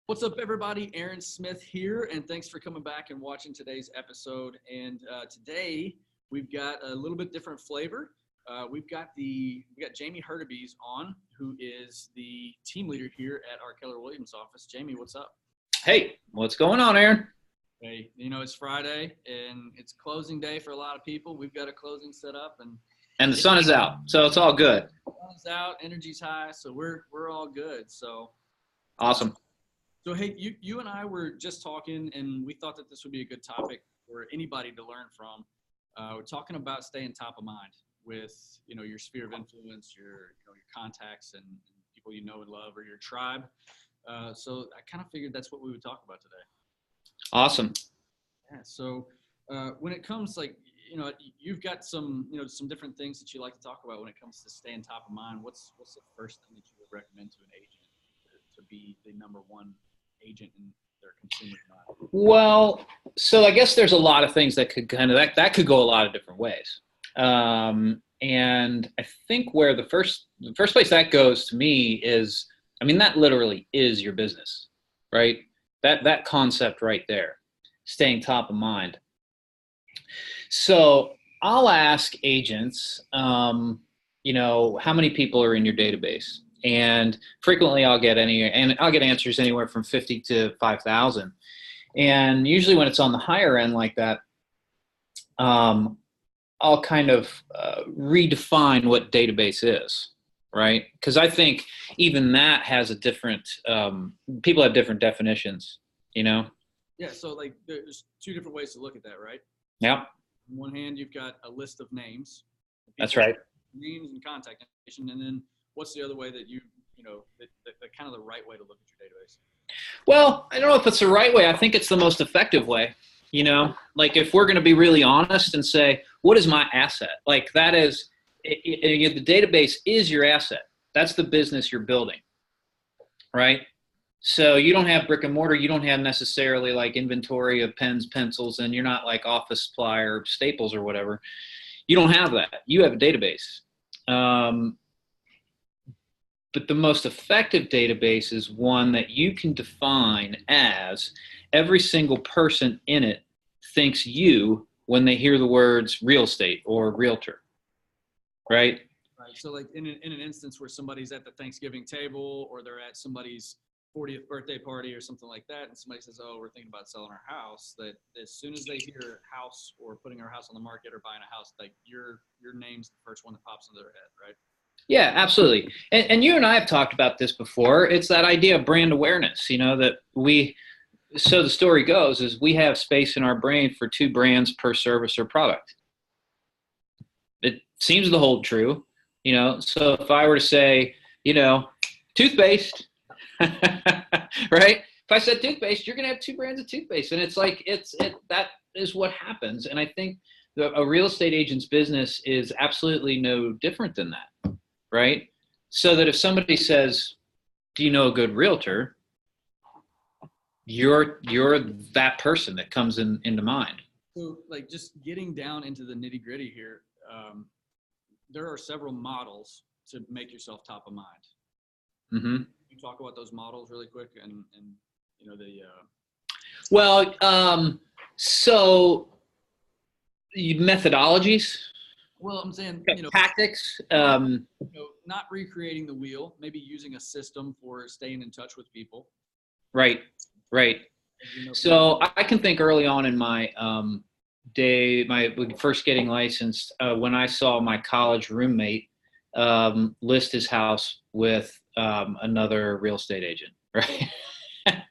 What's up, everybody? Aaron Smith here, and thanks for coming back and watching today's episode. And today we've got a little bit different flavor. We got Jamie Hurtubise on, who is the team leader here at our Keller Williams office. Jamie, what's up? Hey, what's going on, Aaron? Hey, it's Friday and it's closing day for a lot of people. We've got a closing set up, and the sun is out, so it's all good. The sun is out, energy's high, so we're all good. So awesome. So, hey, you and I were just talking, and we thought that this would be a good topic for anybody to learn from. We're talking about staying top of mind with, your sphere of influence, your contacts and people you know and love, or your tribe. So I kind of figured that's what we would talk about today. Awesome. Yeah. So when it comes, you've got some different things that you like to talk about when it comes to staying top of mind. What's the first thing that you would recommend to an agent to be the number one agent in their consumer's mind? Well, so I guess there's a lot of things that could that could go a lot of different ways. And I think where the first place that goes to me is, that literally is your business, right? That concept right there, staying top of mind. So I'll ask agents, how many people are in your database? And frequently I'll get answers anywhere from 50 to 5,000. And usually when it's on the higher end like that, I'll kind of redefine what database is, right? Because I think even that has a different, people have different definitions, Yeah, so there's two different ways to look at that, right? Yeah. On one hand, you've got a list of names. That's right. Names and contact information, and then what's the other way that the kind of the right way to look at your database? Well, I don't know if it's the right way. I think it's the most effective way. If we're going to be really honest and say, what is my asset? That is, the database is your asset. That's the business you're building, right? So you don't have brick and mortar. You don't have necessarily inventory of pens, pencils, and you're not like Office Supply or Staples or whatever. You don't have that. You have a database. But the most effective database is one that you can define as every single person in it thinks you when they hear the words real estate or realtor, right? Right. So in an instance where somebody's at the Thanksgiving table or they're at somebody's 40th birthday party or something like that, and somebody says, oh, we're thinking about selling our house, that as soon as they hear house or putting our house on the market or buying a house, your name's the first one that pops into their head, right? Yeah, absolutely. And you and I have talked about this before. It's that idea of brand awareness, so the story goes is we have space in our brain for 2 brands per service or product. It seems to hold true, so if I were to say, toothpaste, right? If I said toothpaste, you're going to have 2 brands of toothpaste. And it's that is what happens. And I think a real estate agent's business is absolutely no different than that. Right? So that if somebody says, do you know a good realtor? You're that person that comes into mind. So just getting down into the nitty gritty here, there are several models to make yourself top of mind. Mm-hmm. Can you talk about those models really quick and so methodologies. Well, I'm saying, tactics, not recreating the wheel, maybe using a system for staying in touch with people. Right. So I can think early on in my first getting licensed, when I saw my college roommate list his house with another real estate agent, right?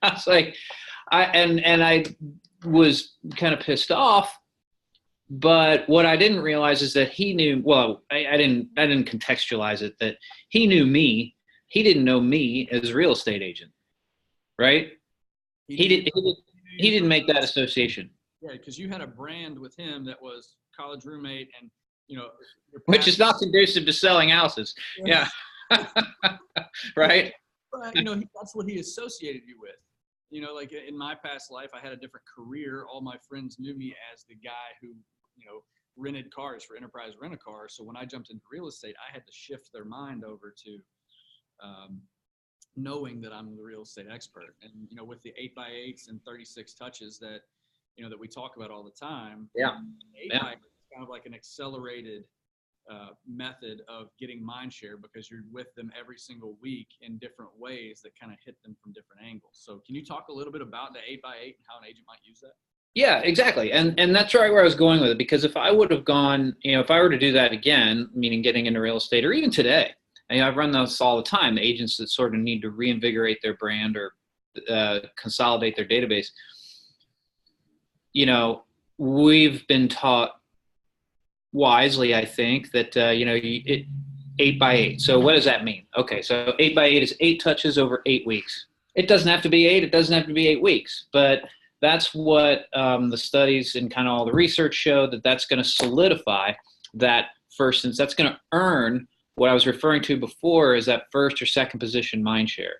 I was like, I was kind of pissed off. But what I didn't realize is that he knew. Well, I didn't contextualize it that he knew me. He didn't know me as a real estate agent, right? He didn't make that association. Yeah, because you had a brand with him that was college roommate, and which is not conducive to selling houses. Yeah, right. But that's what he associated you with. In my past life, I had a different career. All my friends knew me as the guy who, rented cars for Enterprise Rent-A-Car. So when I jumped into real estate, I had to shift their mind over to, knowing that I'm the real estate expert. And, with the 8x8s and 36 touches that, that we talk about all the time, Yeah. 8x8 is kind of like an accelerated method of getting mind share because you're with them every single week in different ways that kind of hit them from different angles. So can you talk a little bit about the 8x8 and how an agent might use that? Yeah, exactly. And that's right where I was going with it, because if I would have gone, if I were to do that again, meaning getting into real estate, or even today, I've run those all the time, the agents that sort of need to reinvigorate their brand or consolidate their database. We've been taught wisely, I think, that, 8x8. So what does that mean? Okay, so 8x8 is 8 touches over 8 weeks. It doesn't have to be 8. It doesn't have to be 8 weeks, but that's what the studies and kind of all the research show, that's going to solidify that first, since that's going to earn what I was referring to before is that first or second position mind share.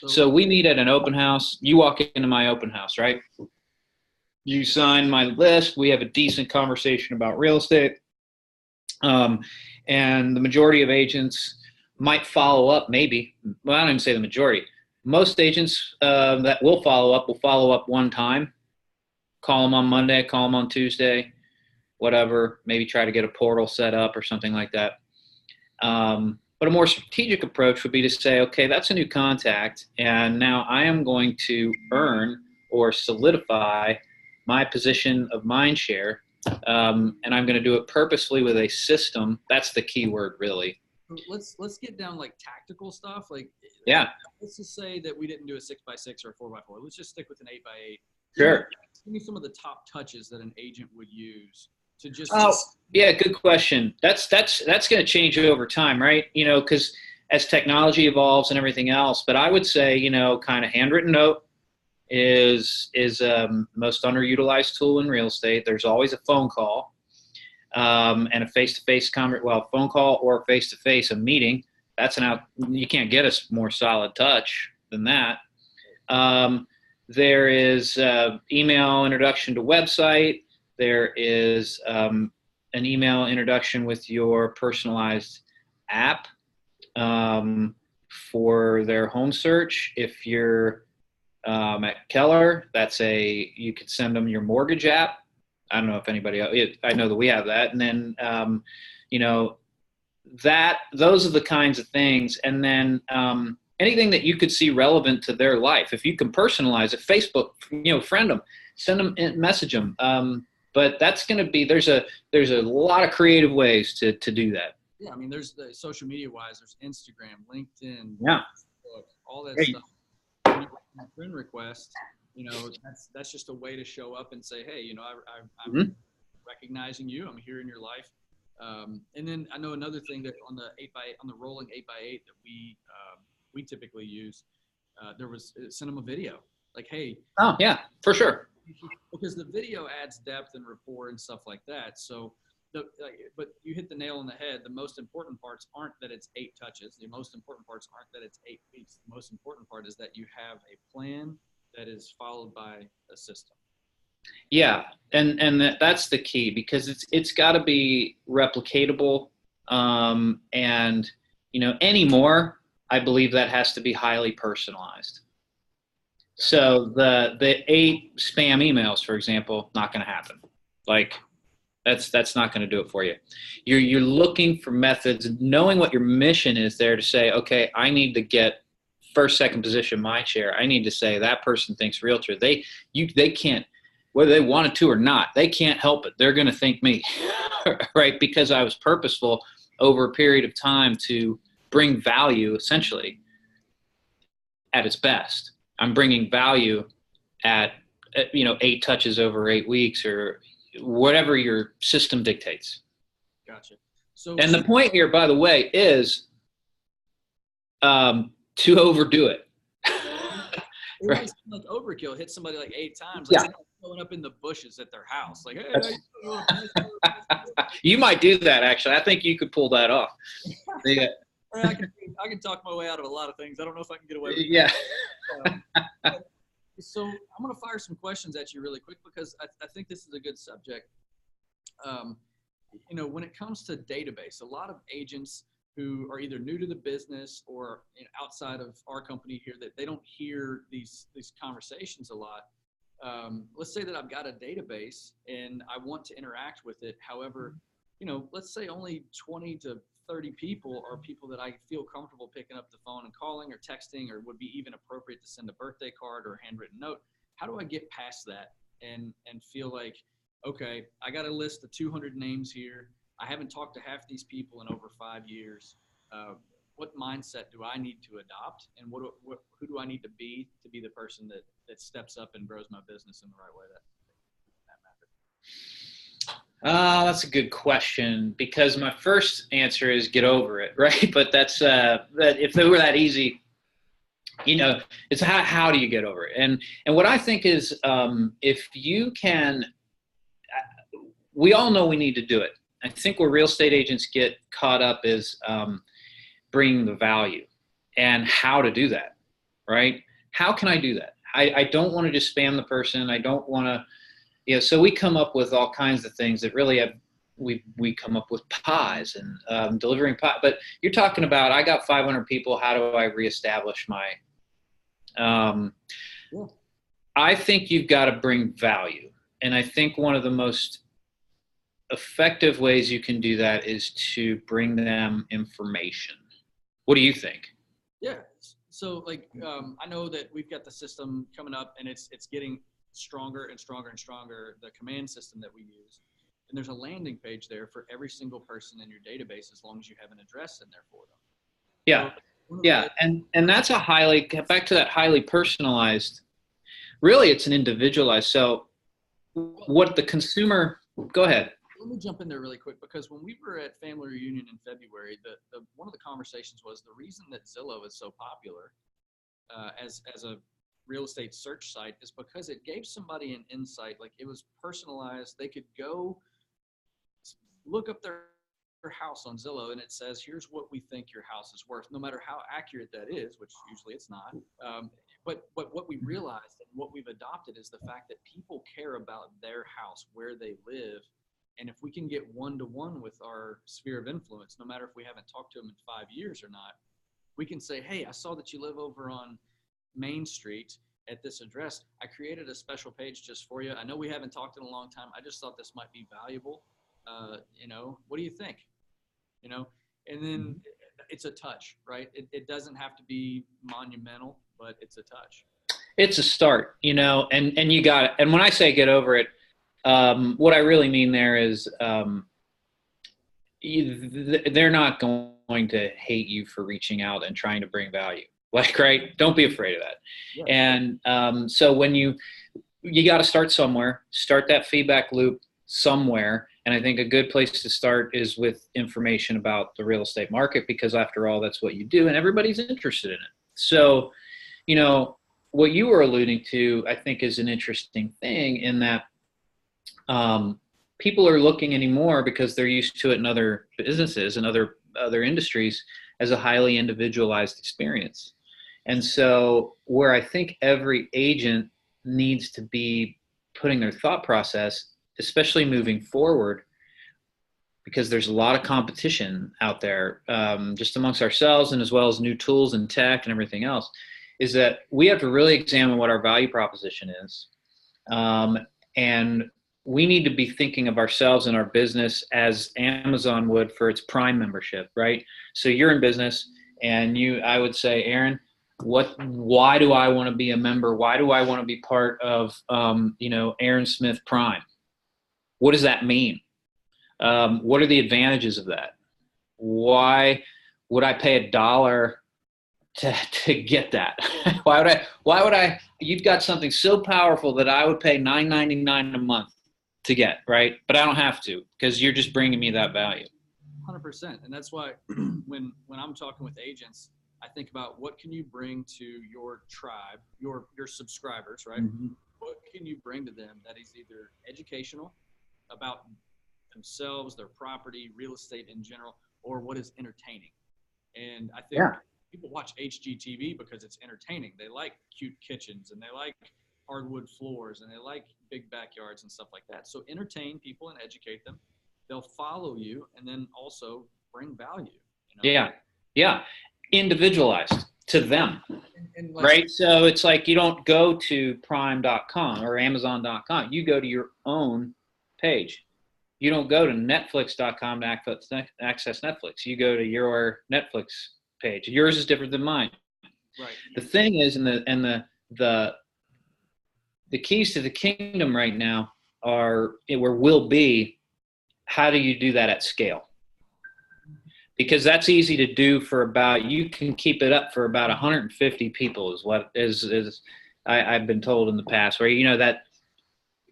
So we meet at an open house. You walk into my open house, right? You sign my list. We have a decent conversation about real estate. And the majority of agents might follow up, maybe. Well, I don't even say the majority. Most agents that will follow up one time. Call them on Monday, call them on Tuesday, whatever. Maybe try to get a portal set up or something like that. But a more strategic approach would be to say, okay, that's a new contact, and now I am going to earn or solidify my position of mind share, and I'm going to do it purposefully with a system. That's the key word, really. Let's get down like tactical stuff. Yeah. Let's just say that we didn't do a 6x6 or a 4x4. Let's just stick with an 8x8. Sure. Give me some of the top touches that an agent would use to just. Oh, yeah, good question. That's going to change over time, right? Because as technology evolves and everything else. But I would say, kind of handwritten note is most underutilized tool in real estate. There's always a phone call and a face-to-face phone call or face-to-face, a meeting. You can't get a more solid touch than that. There is email introduction to website. There is an email introduction with your personalized app for their home search. If you're at Keller, you could send them your mortgage app. I don't know if anybody else, I know that we have that. And then, those are the kinds of things. And then anything that you could see relevant to their life. If you can personalize it, Facebook, friend them, send them, message them. But that's going to be, there's a lot of creative ways to do that. Yeah. I mean, there's the social media wise, there's Instagram, LinkedIn, yeah, Facebook, all that Great. stuff. Friend request, that's just a way to show up and say, hey, I'm recognizing you. I'm here in your life. And then I know another thing that on the rolling 8x8 that we typically use, send them a video like, hey. Oh yeah, for sure. Because the video adds depth and rapport and stuff like that. So, but you hit the nail on the head. The most important parts aren't that it's 8 touches. The most important parts aren't that it's 8 weeks. The most important part is that you have a plan that is followed by a system. Yeah, and that's the key, because it's got to be replicatable, and anymore, I believe that has to be highly personalized. So the 8 spam emails, for example, not going to happen. That's not going to do it for you. You're looking for methods, knowing what your mission is there to say, okay, I need to get first, second position mind share. I need to say that person thinks realtor. They can't, whether they wanted to or not, they can't help it. They're going to think me, right? Because I was purposeful over a period of time to bring value, essentially, at its best. I'm bringing value at 8 touches over 8 weeks, or whatever your system dictates. Gotcha. And the point here, by the way, is to overdo it. It might seem like overkill. Hit somebody like 8 times. Yeah. Showing up in the bushes at their house. Like, hey, you might do that, actually. I think you could pull that off. Yeah. I can talk my way out of a lot of things. I don't know if I can get away with it. Yeah. So I'm going to fire some questions at you really quick, because I think this is a good subject. When it comes to database, a lot of agents who are either new to the business or outside of our company here, that they don't hear these conversations a lot. Let's say that I've got a database and I want to interact with it. However, let's say only 20 to 30 people are people that I feel comfortable picking up the phone and calling or texting, or would be even appropriate to send a birthday card or a handwritten note. How do I get past that and feel like, okay, I got a list of 200 names here. I haven't talked to half these people in over 5 years. What mindset do I need to adopt, and who do I need to be the person that steps up and grows my business in the right way? That matters. That's a good question, because my first answer is get over it, right? But that's that if it were that easy, it's how do you get over it? And what I think is, if you can, we all know we need to do it. I think where real estate agents get caught up is bringing the value and how to do that, right? How can I do that? I don't want to just spam the person. I don't want to, so we come up with all kinds of things that really have, we come up with pies and delivering pie. But you're talking about, I got 500 people. How do I reestablish my, I think you've got to bring value. And I think one of the most effective ways you can do that is to bring them information. What do you think? Yeah. So I know that we've got the system coming up, and it's getting stronger and stronger and stronger, the command system that we use. And there's a landing page there for every single person in your database, as long as you have an address in there for them. Yeah. So, yeah. And that's back to that highly personalized, really it's an individualized. So what the consumer, go ahead. Let me jump in there really quick, because when we were at family reunion in February, one of the conversations was the reason that Zillow is so popular as a real estate search site is because it gave somebody an insight. Like, it was personalized. They could go look up their house on Zillow, and it says, here's what we think your house is worth, no matter how accurate that is, which usually it's not. But what we realized and what we've adopted is the fact that people care about their house, where they live. And if we can get one-to-one with our sphere of influence, no matter if we haven't talked to them in 5 years or not, we can say, hey, I saw that you live over on Main Street at this address. I created a special page just for you. I know we haven't talked in a long time. I just thought this might be valuable. What do you think? And then it's a touch, right? It doesn't have to be monumental, but it's a touch. It's a start, and you got it. And when I say get over it, what I really mean there is they're not going to hate you for reaching out and trying to bring value. Right? Don't be afraid of that. Yeah. And so when you got to start somewhere, start that feedback loop somewhere. And I think a good place to start is with information about the real estate market, because after all, that's what you do and everybody's interested in it. So, what you were alluding to, I think, is an interesting thing in that people are looking anymore, because they're used to it in other businesses and other industries, as a highly individualized experience. And so where I think every agent needs to be putting their thought process, especially moving forward, because there's a lot of competition out there, just amongst ourselves, and as well as new tools and tech and everything else, is that we have to really examine what our value proposition is. And we need to be thinking of ourselves and our business as Amazon would for its Prime membership, right? So you're in business, and I would say, Aaron, why do I want to be a member? Why do I want to be part of, Aaron Smith Prime? What does that mean? What are the advantages of that? Why would I pay $1 to get that? Why would I, you've got something so powerful that I would pay $9.99 a month to get, right? But I don't have to, because you're just bringing me that value. 100%. And that's why when I'm talking with agents, I think about what can you bring to your tribe, your subscribers, right? Mm-hmm. What can you bring to them that is either educational about themselves, their property, real estate in general, or what is entertaining? And I think people watch HGTV because it's entertaining. They like cute kitchens, and they like hardwood floors, and they like big backyards and stuff like that. So entertain people and educate them. They'll follow you, and then also bring value. Yeah. Yeah. Individualized to them. And like, Right. So it's like you don't go to prime.com or amazon.com. You go to your own page. You don't go to netflix.com to access Netflix. You go to your Netflix page. Yours is different than mine. right. The thing is, the keys to the kingdom right now are, or will be, how do you do that at scale? Because that's easy to do for about, you can keep it up for about 150 people is what I've been told in the past, where,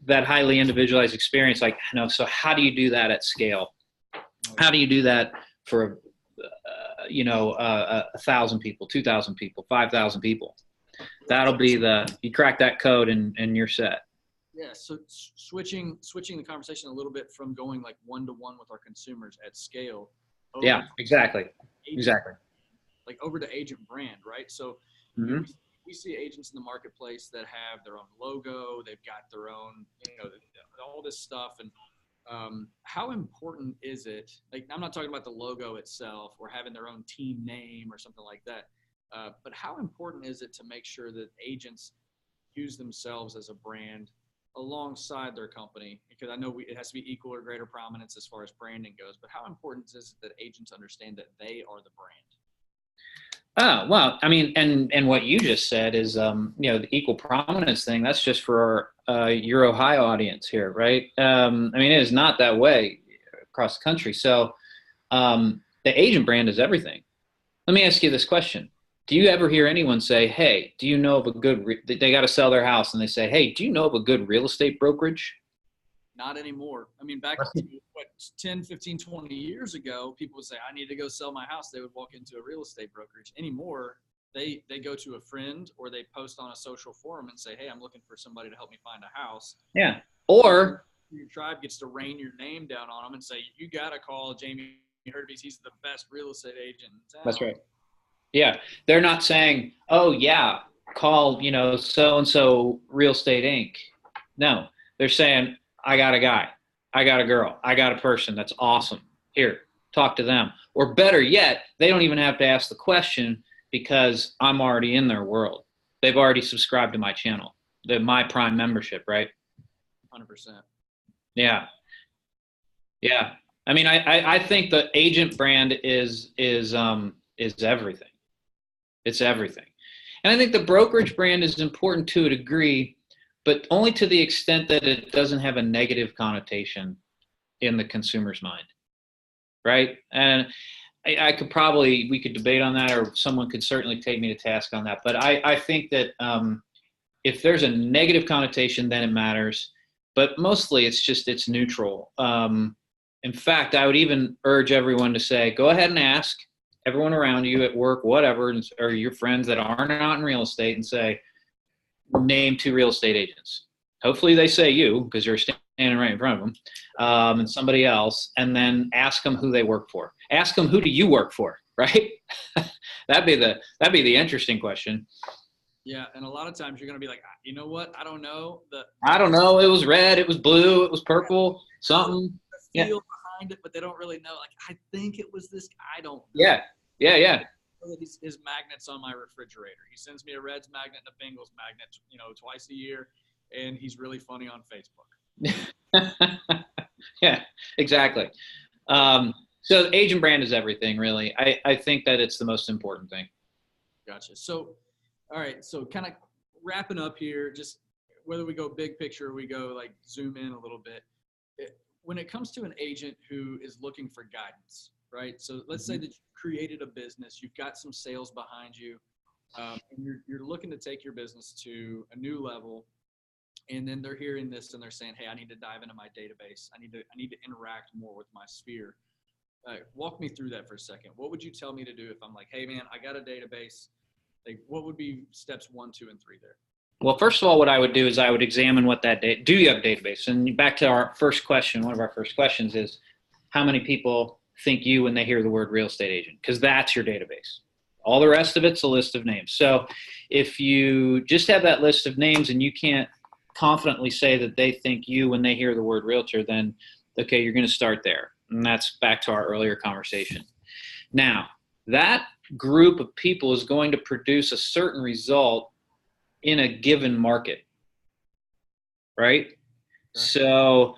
that highly individualized experience, like, so how do you do that at scale? How do you do that for, 1,000 people, 2,000 people, 5,000 people? That'll be you crack that code and you're set. Yeah. So switching the conversation a little bit from going like one-to-one with our consumers at scale. Yeah, exactly. Exactly. Like over to agent brand, right? So Mm-hmm. we see agents in the marketplace that have their own logo, they've got their own, all this stuff. And how important is it? Like, I'm not talking about the logo itself or having their own team name or something like that. But how important is it to make sure that agents use themselves as a brand alongside their company? Because I know it has to be equal or greater prominence as far as branding goes, but how important is it that agents understand that they are the brand? Oh, well, I mean, and what you just said is, the equal prominence thing, that's just for your Ohio audience here, right? I mean, it is not that way across the country. So the agent brand is everything. Let me ask you this question. Do you ever hear anyone say, hey, do you know of a good, they got to sell their house, and they say, hey, do you know of a good real estate brokerage? Not anymore. I mean, back 10, 15, 20 years ago, people would say, I need to go sell my house. They would walk into a real estate brokerage. Anymore, they go to a friend or they post on a social forum and say, hey, I'm looking for somebody to help me find a house. Yeah. Or your tribe gets to rain your name down on them and say, you got to call Jamie Hurtubise. He's the best real estate agent in town. That's right. Yeah. They're not saying, oh, yeah, call, so-and-so Real Estate Inc. No, they're saying, I got a guy, I got a girl, I got a person that's awesome. Here, talk to them. Or better yet, they don't even have to ask the question because I'm already in their world. They've already subscribed to my channel, my Prime membership, right? 100%. Yeah. Yeah. I mean, I think the agent brand is everything. It's everything. And I think the brokerage brand is important to a degree, but only to the extent that it doesn't have a negative connotation in the consumer's mind, right? And we could debate on that, or someone could certainly take me to task on that. But I think that if there's a negative connotation, then it matters. But mostly it's neutral. In fact, I would even urge everyone to say, go ahead and ask everyone around you at work, whatever, or your friends that aren't out in real estate, and say, name 2 real estate agents. Hopefully they say you, because you're standing right in front of them, and somebody else, and then ask them who they work for. Ask them, who do you work for, right? That'd be the interesting question. Yeah, and a lot of times you're going to be like, you know what? I don't know. I don't know. It was red. It was blue. It was purple. Something. The feel behind it, but they don't really know. Like, I think it was this. I don't know. Yeah. His magnets on my refrigerator. He sends me a Reds magnet and a Bengals magnet, twice a year, and he's really funny on Facebook. Yeah, exactly. So agent brand is everything, really. I think that it's the most important thing. Gotcha. So, all right. So kind of wrapping up here, just whether we go big picture or we go like zoom in a little bit, when it comes to an agent who is looking for guidance, right? So let's say that you created a business, you've got some sales behind you, and you're looking to take your business to a new level, and then they're hearing this and they're saying, hey, I need to dive into my database. I need to interact more with my sphere. Walk me through that for a second. What would you tell me to do if I'm like, hey man, I got a database? Like, what would be steps 1, 2, and 3 there? Well, first of all, what I would do is I would examine what do you have a database? And back to our first question, one of our first questions is, how many people think you when they hear the word real estate agent? Because that's your database. All the rest of it's a list of names. So if you just have that list of names and you can't confidently say that they think you when they hear the word realtor, then okay, you're going to start there. And that's back to our earlier conversation. Now, that group of people is going to produce a certain result in a given market, right? Okay. So,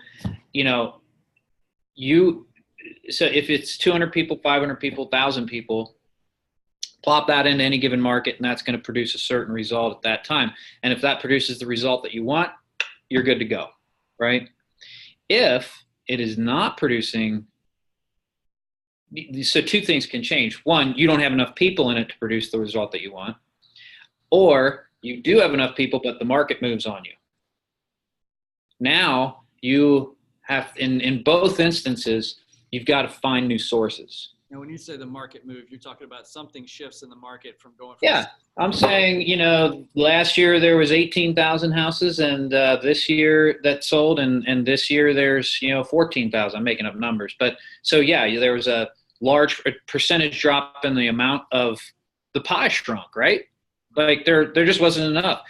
so if it's 200 people, 500 people, 1,000 people, plop that into any given market, and that's going to produce a certain result at that time. And if that produces the result that you want, you're good to go, right? If it is not producing, so two things can change. One, you don't have enough people in it to produce the result that you want, or you do have enough people, but the market moves on you. Now you have, in both instances, you've got to find new sources. Now, when you say the market move, you're talking about something shifts in the market from going from. Yeah, I'm saying, last year there was 18,000 houses, and this year that sold, and this year there's 14,000. I'm making up numbers, but so yeah, there was a large percentage drop in the amount of the pie shrunk, right? Like there just wasn't enough,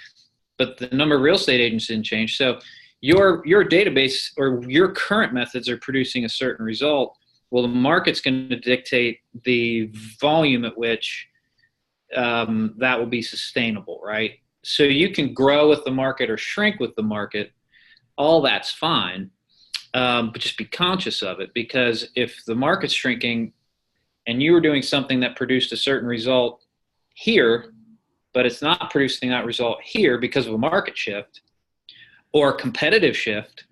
but the number of real estate agents didn't change. So your database or your current methods are producing a certain result. Well, the market's going to dictate the volume at which that will be sustainable, right? So you can grow with the market or shrink with the market. All that's fine, but just be conscious of it, because if the market's shrinking and you were doing something that produced a certain result here, but it's not producing that result here because of a market shift or a competitive shift,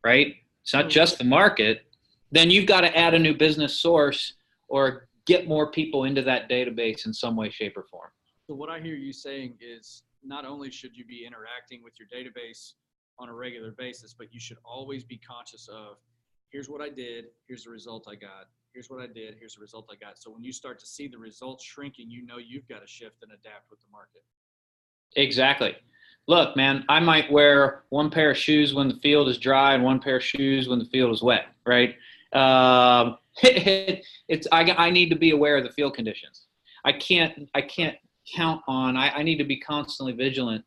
right? It's not just the market. Then you've got to add a new business source or get more people into that database in some way, shape, or form. So what I hear you saying is not only should you be interacting with your database on a regular basis, but you should always be conscious of, here's what I did, here's the result I got, here's what I did, here's the result I got. So when you start to see the results shrinking, you've got to shift and adapt with the market. Exactly. Look, man, I might wear one pair of shoes when the field is dry and one pair of shoes when the field is wet, right? I need to be aware of the field conditions. I can't count on, I need to be constantly vigilant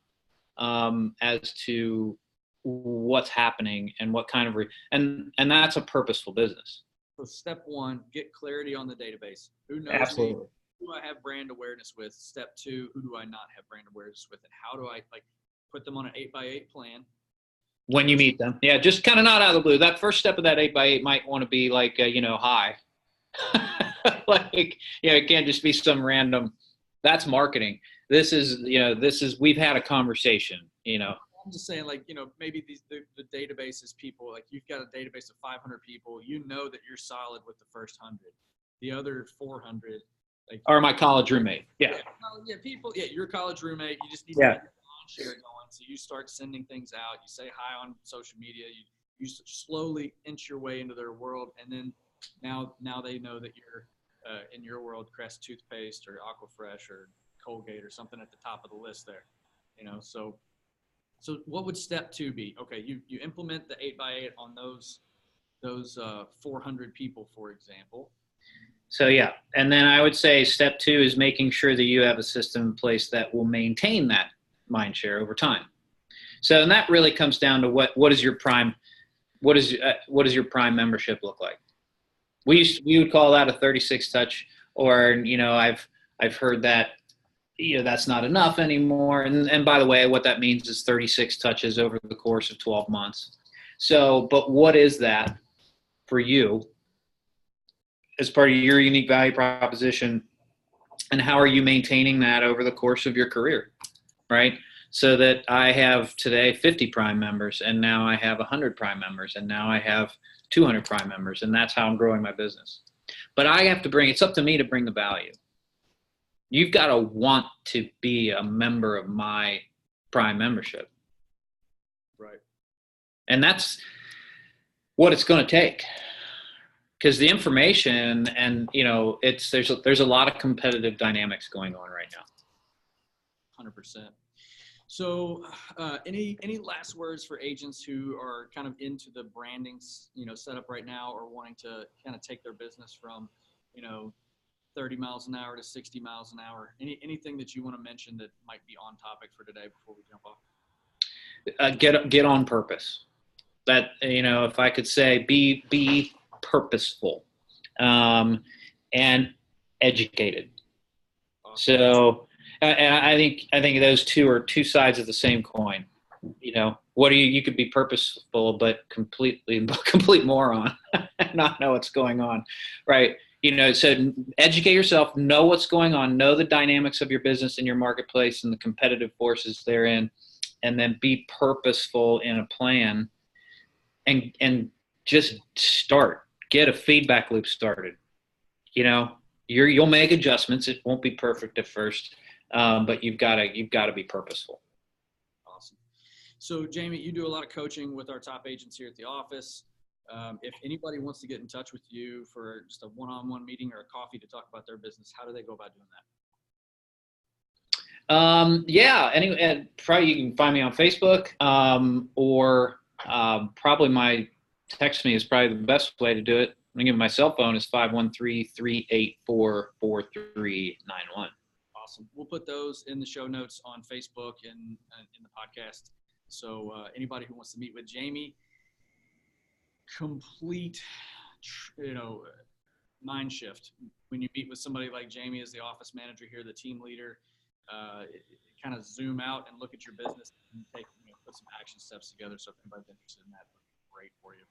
as to what's happening and what kind of, and that's a purposeful business. So step one, get clarity on the database. Who knows Absolutely. me? Who do I have brand awareness with? Step two, who do I not have brand awareness with? And how do I put them on an 8x8 plan? When you meet them. Yeah, just kind of not out of the blue. That first step of that 8x8 might want to be like, hi. It can't just be some random, that's marketing. This is, we've had a conversation, I'm just saying, maybe the database is people, like you've got a database of 500 people, that you're solid with the first 100. The other 400, or my college roommate. Yeah. Your college roommate, you just need to get share going. So you start sending things out. You say hi on social media. You slowly inch your way into their world, and then now they know that you're in your world, Crest toothpaste or Aquafresh or Colgate or something at the top of the list there. So what would step two be? Okay, you implement the 8x8 on those 400 people, for example. So yeah, and then I would say step two is making sure that you have a system in place that will maintain that mind share over time. So, and that really comes down to what is your prime membership look like? We would call that a 36 touch, or I've heard that that's not enough anymore. And by the way, what that means is 36 touches over the course of 12 months. So, but what is that for you as part of your unique value proposition, and how are you maintaining that over the course of your career? Right? So that I have today 50 Prime members, and now I have 100 Prime members, and now I have 200 Prime members, and that's how I'm growing my business. But I have to it's up to me to bring the value. You've got to want to be a member of my Prime membership. Right. And that's what it's going to take. Because the information and, there's a lot of competitive dynamics going on right now. 100%. So any last words for agents who are kind of into the branding, setup right now, or wanting to kind of take their business from, 30 miles an hour to 60 miles an hour? Anything that you want to mention that might be on topic for today before we jump off? Get on purpose. That, if I could say, be purposeful. And educated. Awesome. So, and I think those two are two sides of the same coin. You know, what are you could be purposeful, but complete moron, not know what's going on. Right. You know, so educate yourself, know what's going on, know the dynamics of your business and your marketplace and the competitive forces therein, and then be purposeful in a plan and just get a feedback loop started. You know, you'll make adjustments. It won't be perfect at first, but you've got to be purposeful. Awesome. So Jamie, you do a lot of coaching with our top agents here at the office. If anybody wants to get in touch with you for just a one-on-one meeting or a coffee to talk about their business, how do they go about doing that? And probably you can find me on Facebook, or probably my text me is probably the best way to do it. I'm gonna give my cell phone is 513-384-4391. Awesome. We'll put those in the show notes on Facebook and in the podcast. So anybody who wants to meet with Jamie, complete, mind shift. When you meet with somebody like Jamie as the office manager here, the team leader, kind of zoom out and look at your business and put some action steps together. So if anybody's interested in that, it would be great for you.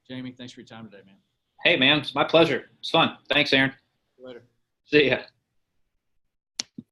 Jamie, thanks for your time today, man. Hey, man, it's my pleasure. It's fun. Thanks, Aaron. See you later. See ya.